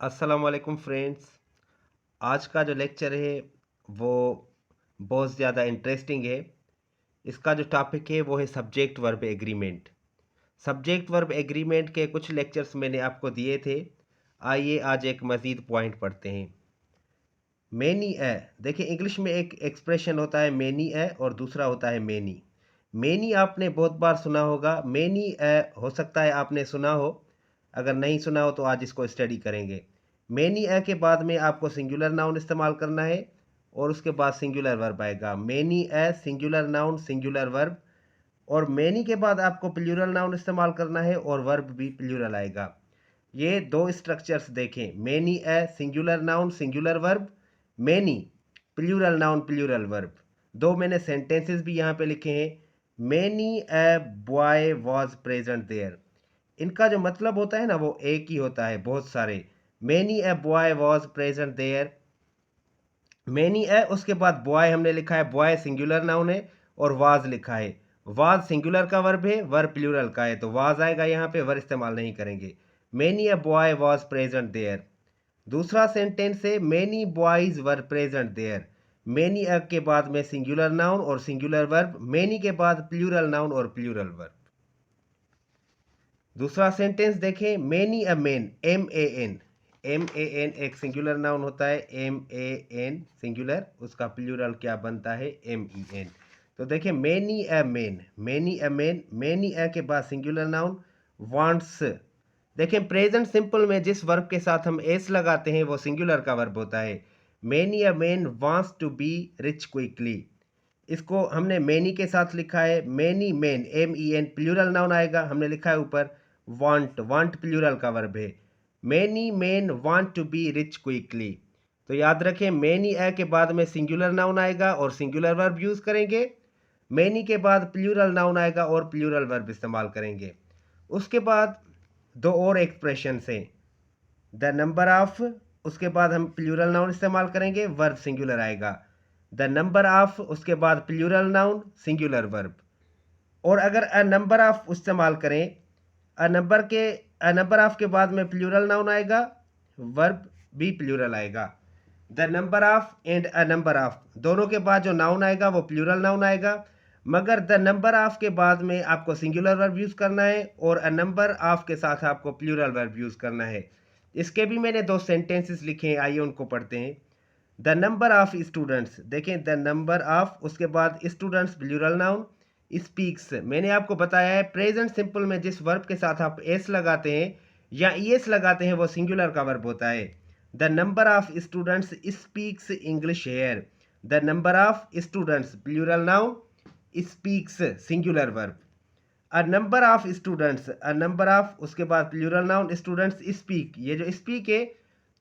अस्सलाम वालेकुम फ्रेंड्स। आज का जो लेक्चर है वो बहुत ज़्यादा इंटरेस्टिंग है। इसका जो टॉपिक है वो है subject verb agreement. Subject verb agreement के कुछ लेक्चर्स मैंने आपको दिए थे। आइए आज एक मज़ीद पॉइंट पढ़ते हैं। मैनी ए, देखिए इंग्लिश में एक एक्सप्रेशन होता है मैनी ए और दूसरा होता है मैनी। मैनी आपने बहुत बार सुना होगा, मैनी ए हो सकता है आपने सुना हो। अगर नहीं सुना हो तो आज इसको स्टडी करेंगे। मैनी ए के बाद में आपको सिंगुलर नाउन इस्तेमाल करना है और उसके बाद सिंगुलर वर्ब आएगा। Many a singular noun singular verb, और मैनी के बाद आपको प्लूरल नाउन इस्तेमाल करना है और वर्ब भी प्लूरल आएगा। ये दो स्ट्रक्चर्स देखें, many a singular noun singular verb, many plural noun plural verb. दो मैंने सेंटेंसेस भी यहाँ पे लिखे हैं। Many a boy was present there, इनका जो मतलब होता है ना वो एक ही होता है, बहुत सारे। Many a boy was present there, many है उसके बाद बॉय हमने लिखा है, बॉय सिंगुलर नाउन है, और वाज लिखा है। वाज सिंगुलर का वर्ब है, वर्ब प्लूरल का है, तो वाज आएगा यहाँ पे, वर्ब इस्तेमाल नहीं करेंगे। Many a boy was present there. दूसरा सेंटेंस है many boys were present there. Many a के बाद में सिंगुलर नाउन और सिंगुलर वर्ब, मैनी के बाद प्लूरल नाउन और प्लूरल वर्ब। दूसरा सेंटेंस देखें, many a man, M A N. M A N एक सिंगुलर नाउन होता है, एम ए एन सिंगुलर, उसका प्लूरल क्या बनता है, एम ई एन। तो देखिए many a man, many a man, many a के बाद सिंगुलर नाउन वांट्स। देखें प्रेजेंट सिंपल में जिस वर्ब के साथ हम एस लगाते हैं वो सिंगुलर का वर्ब होता है। Many a man wants to be rich quickly, इसको हमने मैनी के साथ लिखा है। Many man, M E N plural noun आएगा, हमने लिखा है ऊपर वांट, वांट प्लूरल का वर्ब है। Many man want to be rich quickly. तो याद रखें मैनी ए के बाद में सिंगुलर नाउन आएगा और सिंगुलर वर्ब यूज करेंगे। मैनी के बाद प्लूरल नाउन आएगा और प्लूरल वर्ब इस्तेमाल करेंगे। उसके बाद दो और एक्सप्रेशन हैं, द नंबर ऑफ, उसके बाद हम प्लूरल नाउन इस्तेमाल करेंगे, वर्ब सिंगुलर आएगा। द नंबर ऑफ, उसके बाद प्लूरल नाउन सिंगुलर वर्ब। और अगर अ नंबर ऑफ इस्तेमाल करें, अ नंबर ऑफ के बाद में प्लूरल नाउन आएगा, वर्ब भी प्लूरल आएगा। The number of and a number of दोनों के बाद जो नाउन आएगा वो प्लूरल नाउन आएगा, मगर द नंबर ऑफ के बाद में आपको सिंगुलर वर्ब यूज करना है और अ नंबर ऑफ के साथ आपको प्लूरल वर्ब यूज करना है। इसके भी मैंने दो सेंटेंसेस लिखे हैं, आइए उनको पढ़ते हैं। द नंबर ऑफ स्टूडेंट्स, देखें द नंबर ऑफ, उसके बाद स्टूडेंट्स प्लूरल नाउन, स्पीक्स मैंने आपको बताया है प्रेजेंट सिंपल में जिस वर्ब के साथ आप एस लगाते हैं या ई एस लगाते हैं वो सिंगुलर का वर्ब होता है। The number of students speaks English here, the number of students plural noun, speaks singular verb. A number of students, a number of उसके बाद प्लूरल नाउन, स्टूडेंट्स स्पीक, ये जो स्पीक है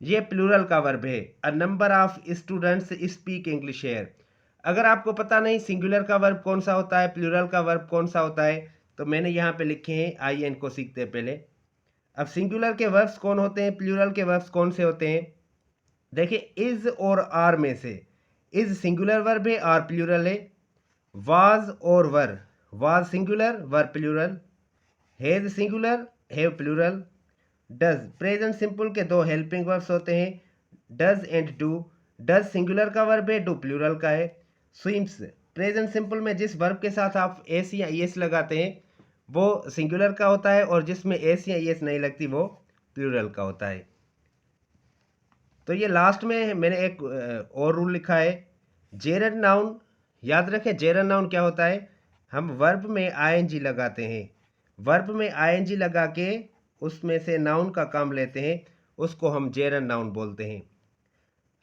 ये प्लूरल का वर्ब है। A number of students speak English here. अगर आपको पता नहीं सिंगुलर का वर्ब कौन सा होता है, प्लूरल का वर्ब कौन सा होता है, तो मैंने यहाँ पे लिखे हैं, आइए इनको सीखते हैं पहले। अब सिंगुलर के वर्ब्स कौन होते हैं, प्लूरल के वर्ब्स कौन से होते हैं। देखिए इज और आर में से इज सिंगुलर वर्ब है, आर प्लूरल है। वाज और were, was singular were plural. Has singular have plural. Does present simple के दो हेल्पिंग वर्ब्स होते हैं, does and do. Does singular का वर्ब है, डू प्लूरल का है। स्विम्स प्रेजेंट सिंपल में जिस वर्ब के साथ आप एस या एस लगाते हैं वो सिंगुलर का होता है, और जिसमें एस या एस नहीं लगती वो प्लूरल का होता है। तो ये लास्ट में मैंने एक और रूल लिखा है, जेरन नाउन। याद रखें जेरन नाउन क्या होता है, हम वर्ब में आईएनजी लगाते हैं, वर्ब में आईएनजी लगा के उसमें से नाउन का काम लेते हैं, उसको हम जेरन नाउन बोलते हैं।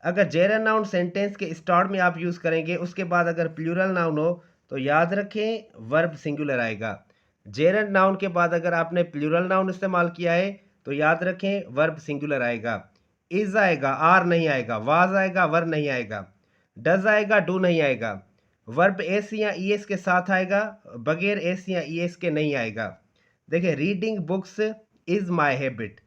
अगर जेरन नाउन सेंटेंस के स्टार्ट में आप यूज़ करेंगे, उसके बाद अगर प्लूरल नाउन हो तो याद रखें वर्ब सिंगुलर आएगा। जेरन नाउन के बाद अगर आपने प्लूरल नाउन इस्तेमाल किया है तो याद रखें वर्ब सिंगुलर आएगा। इज आएगा, आर नहीं आएगा, वाज आएगा, वर नहीं आएगा, डज आएगा, डू नहीं आएगा। वर्ब एस या ई एस के साथ आएगा, बगैर एस या ई एस के नहीं आएगा। देखिए reading books is my habit,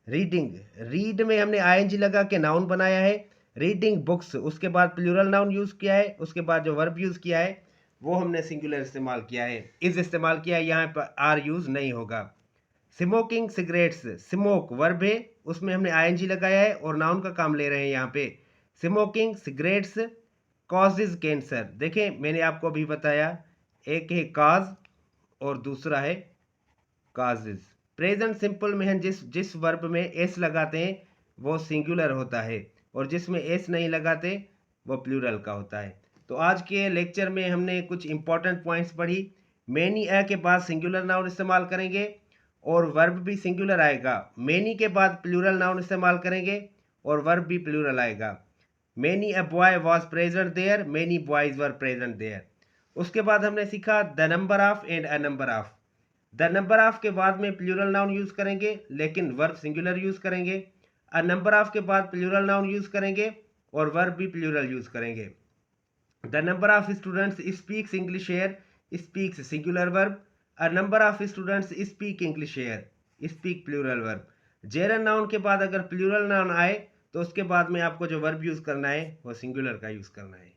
reading, read में हमने आईएनजी लगा के नाउन बनाया है, रीडिंग बुक्स, उसके बाद प्लूरल नाउन यूज किया है, उसके बाद जो वर्ब यूज किया है वो हमने सिंगुलर इस्तेमाल किया है, इज इस्तेमाल किया है, यहाँ पर आर यूज नहीं होगा। स्मोकिंग सिगरेट्स, स्मोक वर्ब है, उसमें हमने आईएनजी लगाया है और नाउन का काम ले रहे हैं यहाँ पे। Smoking cigarettes causes cancer. देखें मैंने आपको अभी बताया, एक है काज और दूसरा है काजेज। प्रेजेंट सिंपल में हम जिस वर्ब में एस लगाते हैं वो सिंगुलर होता है, और जिसमें एस नहीं लगाते वो प्लूरल का होता है। तो आज के लेक्चर में हमने कुछ इंपॉर्टेंट पॉइंट्स पढ़ी। मैनी ए के बाद सिंगुलर नाउन इस्तेमाल करेंगे और वर्ब भी सिंगुलर आएगा। मैनी के बाद प्लूरल नाउन इस्तेमाल करेंगे और वर्ब भी प्लूरल आएगा। Many a boy was present there, many boys were present there. उसके बाद हमने सीखा the number of and a number of. The number of के बाद में प्लूरल नाउन यूज करेंगे लेकिन वर्ब सिंगुलर यूज करेंगे। अ नंबर ऑफ के बाद प्लूरल नाउन यूज करेंगे और वर्ब भी प्लूरल यूज करेंगे। The number of students speaks English here, speaks singular verb. A number of students speak English here, speak plural verb. Gerund noun के बाद अगर प्लूरल नाउन आए तो उसके बाद में आपको जो वर्ब यूज करना है वो सिंगुलर का यूज करना है।